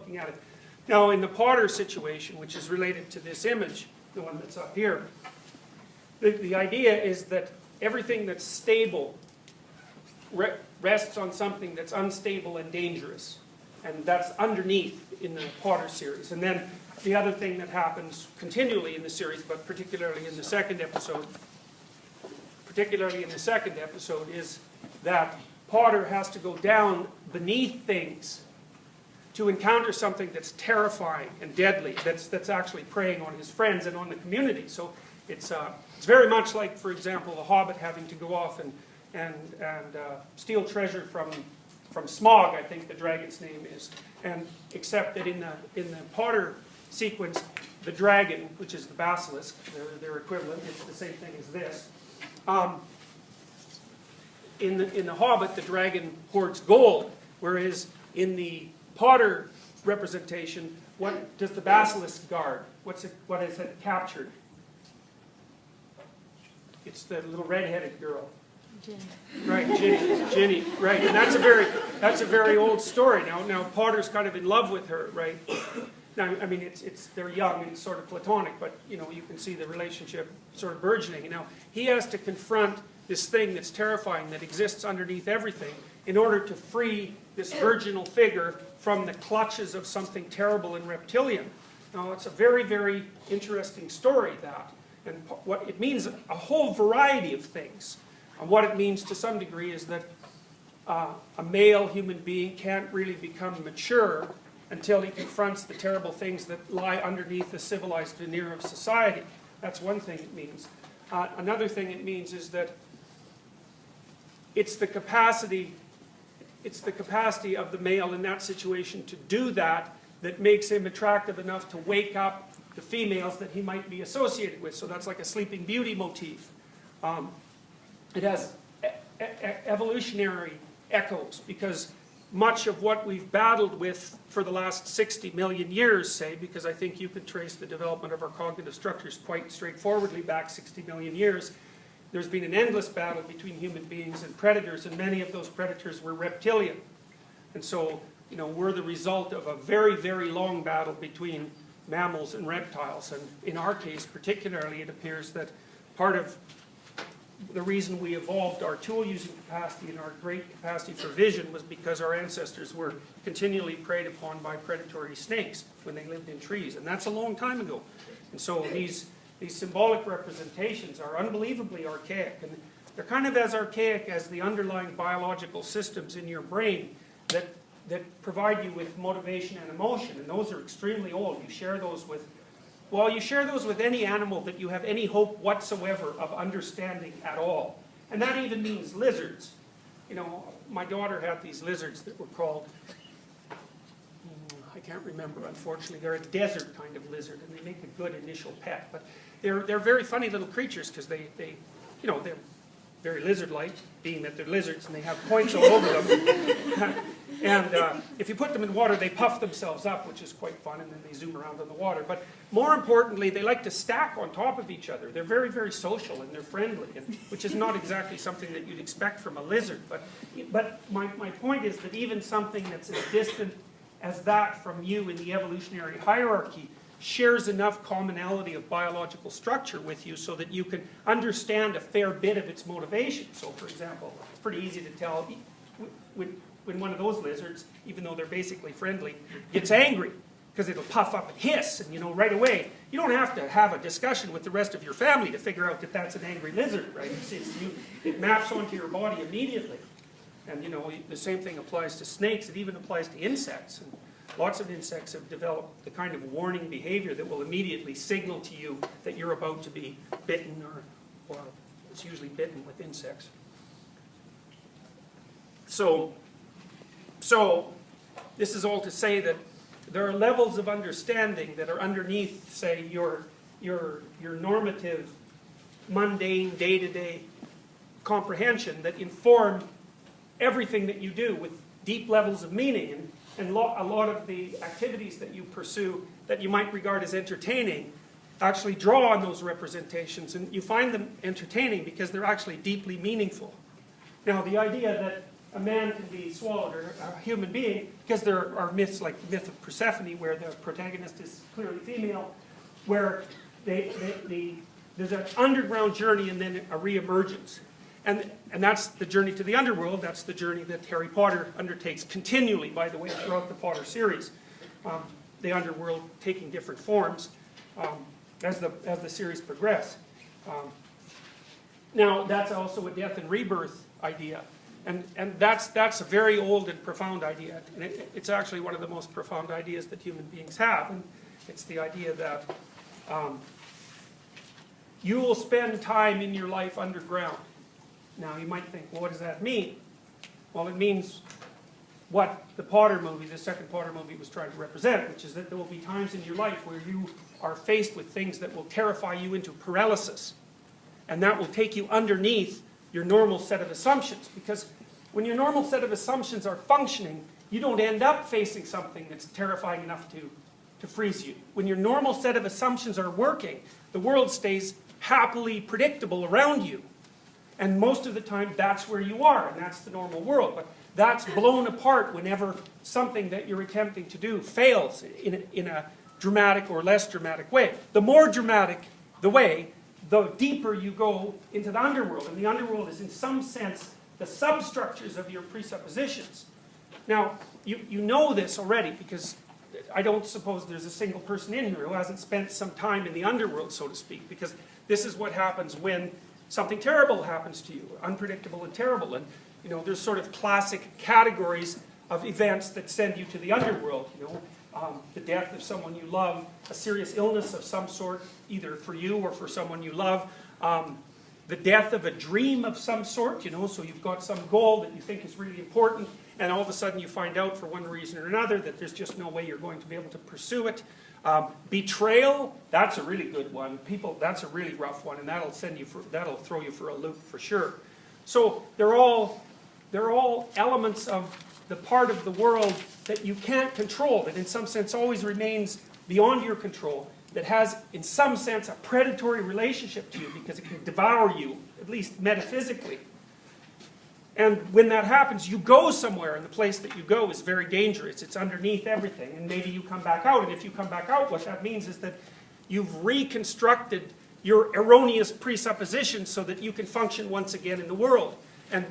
looking at it. Now, in the Potter situation, which is related to this image, the one that's up here, the idea is that everything that's stable rests on something that's unstable and dangerous. And that's underneath in the Potter series. And then the other thing that happens continually in the series, but particularly in the second episode, is that Potter has to go down beneath things to encounter something that's terrifying and deadly, that's actually preying on his friends and on the community. So it's very much like, for example, the Hobbit having to go off and steal treasure from Smaug, I think the dragon's name is. And except that in the Potter sequence, the dragon, which is the basilisk, their equivalent, it's the same thing as this. In the Hobbit, the dragon hoards gold, whereas in the Potter representation, what does the basilisk guard? What is it captured? It's the little red-headed girl. Ginny. Right, Ginny, right, and that's a very old story. Now Potter's kind of in love with her, right? Now, I mean, they're young and it's sort of platonic, but you can see the relationship sort of burgeoning. And now he has to confront this thing that's terrifying that exists underneath everything in order to free this virginal figure from the clutches of something terrible and reptilian. Now, it's a very, very interesting story, that. And what it means, a whole variety of things. And what it means to some degree is that a male human being can't really become mature until he confronts the terrible things that lie underneath the civilized veneer of society. That's one thing it means. Another thing it means is that it's the capacity of the male in that situation to do that makes him attractive enough to wake up the females that he might be associated with. So that's like a Sleeping Beauty motif. It has evolutionary echoes, because much of what we've battled with for the last 60 million years, say, because I think you could trace the development of our cognitive structures quite straightforwardly back 60 million years, there's been an endless battle between human beings and predators, and many of those predators were reptilian. And so, we're the result of a very, very long battle between mammals and reptiles. And in our case, particularly, it appears that part of the reason we evolved our tool-using capacity and our great capacity for vision was because our ancestors were continually preyed upon by predatory snakes when they lived in trees. And that's a long time ago. And so these symbolic representations are unbelievably archaic. And they're kind of as archaic as the underlying biological systems in your brain that provide you with motivation and emotion. And those are extremely old. You share those with any animal that you have any hope whatsoever of understanding at all. And that even means lizards. My daughter had these lizards that were called, I can't remember, unfortunately. They're a desert kind of lizard, and they make a good initial pet. But they're very funny little creatures, because they're very lizard-like, being that they're lizards and they have points all over them. And if you put them in water, they puff themselves up, which is quite fun, and then they zoom around on the water. But more importantly, they like to stack on top of each other. They're very, very social, and they're friendly, which is not exactly something that you'd expect from a lizard. But my point is that even something that's as distant as that from you in the evolutionary hierarchy shares enough commonality of biological structure with you so that you can understand a fair bit of its motivation. So, for example, it's pretty easy to tell when one of those lizards, even though they're basically friendly, gets angry, because it'll puff up and hiss, and right away, you don't have to have a discussion with the rest of your family to figure out that that's an angry lizard, right? It maps onto your body immediately. And the same thing applies to snakes. It even applies to insects. And lots of insects have developed the kind of warning behavior that will immediately signal to you that you're about to be bitten, or it's usually bitten with insects. So this is all to say that there are levels of understanding that are underneath, say, your normative, mundane, day-to-day comprehension that inform everything that you do with deep levels of meaning. And a lot of the activities that you pursue that you might regard as entertaining actually draw on those representations, and you find them entertaining because they're actually deeply meaningful. Now, the idea that a man can be swallowed, or a human being, because there are myths like the myth of Persephone, where the protagonist is clearly female, where there's an underground journey and then a re-emergence. And that's the journey to the underworld. That's the journey that Harry Potter undertakes continually, by the way, throughout the Potter series. The underworld taking different forms as the series progresses. Now, that's also a death and rebirth idea. And that's a very old and profound idea. And it's actually one of the most profound ideas that human beings have. And it's the idea that you will spend time in your life underground. Now, you might think, well, what does that mean? Well, it means what the Potter movie, the second Potter movie, was trying to represent, which is that there will be times in your life where you are faced with things that will terrify you into paralysis. And that will take you underneath your normal set of assumptions. Because when your normal set of assumptions are functioning, you don't end up facing something that's terrifying enough to freeze you. When your normal set of assumptions are working, the world stays happily predictable around you. And most of the time, that's where you are, and that's the normal world. But that's blown apart whenever something that you're attempting to do fails in a dramatic or less dramatic way. The more dramatic the way, the deeper you go into the underworld. And the underworld is, in some sense, the substructures of your presuppositions. Now, you know this already, because I don't suppose there's a single person in here who hasn't spent some time in the underworld, so to speak, because this is what happens when something terrible happens to you, unpredictable and terrible. And there's sort of classic categories of events that send you to the underworld. The death of someone you love, a serious illness of some sort, either for you or for someone you love, the death of a dream of some sort, so you've got some goal that you think is really important, and all of a sudden you find out for one reason or another that there's just no way you're going to be able to pursue it. Betrayal, that's a really good one. That's a really rough one, and that'll throw you for a loop for sure. So they're all elements of the part of the world that you can't control, that in some sense always remains beyond your control, that has in some sense a predatory relationship to you because it can devour you, at least metaphysically. And when that happens, you go somewhere, and the place that you go is very dangerous. It's underneath everything, and maybe you come back out. And if you come back out, what that means is that you've reconstructed your erroneous presuppositions so that you can function once again in the world.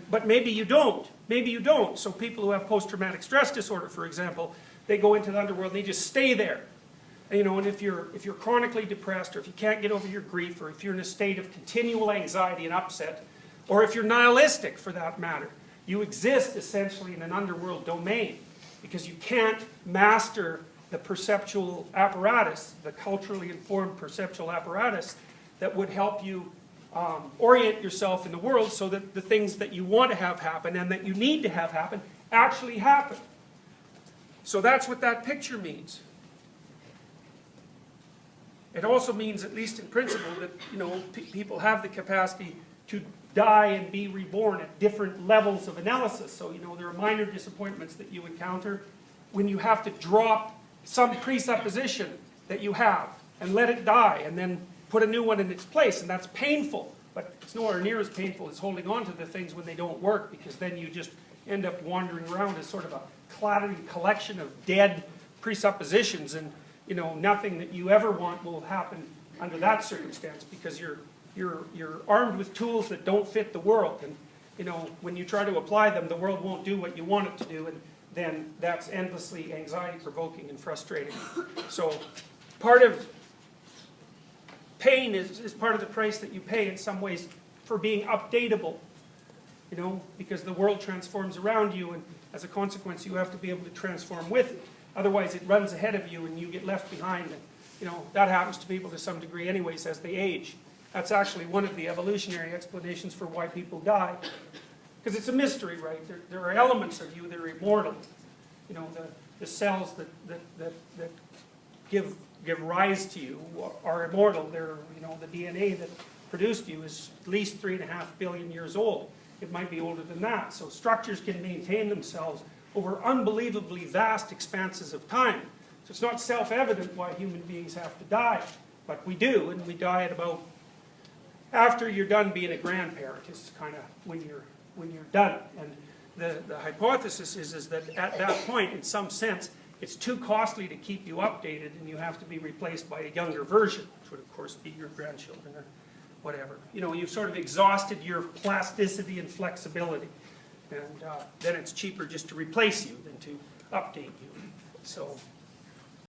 But maybe you don't. Maybe you don't. So people who have post-traumatic stress disorder, for example, they go into the underworld and they just stay there. And if you're chronically depressed, or if you can't get over your grief, or if you're in a state of continual anxiety and upset, or if you're nihilistic, for that matter, you exist essentially in an underworld domain because you can't master the perceptual apparatus, the culturally informed perceptual apparatus that would help you orient yourself in the world so that the things that you want to have happen and that you need to have happen actually happen. So that's what that picture means. It also means, at least in principle, that people have the capacity to die and be reborn at different levels of analysis. So, there are minor disappointments that you encounter when you have to drop some presupposition that you have and let it die and then put a new one in its place, and that's painful. But it's nowhere near as painful as holding on to the things when they don't work, because then you just end up wandering around as sort of a clattering collection of dead presuppositions, and nothing that you ever want will happen under that circumstance, because you're armed with tools that don't fit the world, and when you try to apply them, the world won't do what you want it to do, and then that's endlessly anxiety-provoking and frustrating. So part of pain is part of the price that you pay in some ways for being updatable, because the world transforms around you, and as a consequence you have to be able to transform with it. Otherwise it runs ahead of you and you get left behind, and that happens to people to some degree anyways as they age. That's actually one of the evolutionary explanations for why people die. Because it's a mystery, right? There are elements of you that are immortal. The cells that give rise to you are immortal. They're, the DNA that produced you is at least 3.5 billion years old. It might be older than that. So structures can maintain themselves over unbelievably vast expanses of time. So it's not self-evident why human beings have to die, but we do, and we die at about after you're done being a grandparent is kind of when you're done. And the hypothesis is that at that point, in some sense, it's too costly to keep you updated, and you have to be replaced by a younger version, which would of course be your grandchildren or whatever. You know, you've sort of exhausted your plasticity and flexibility, and then it's cheaper just to replace you than to update you. So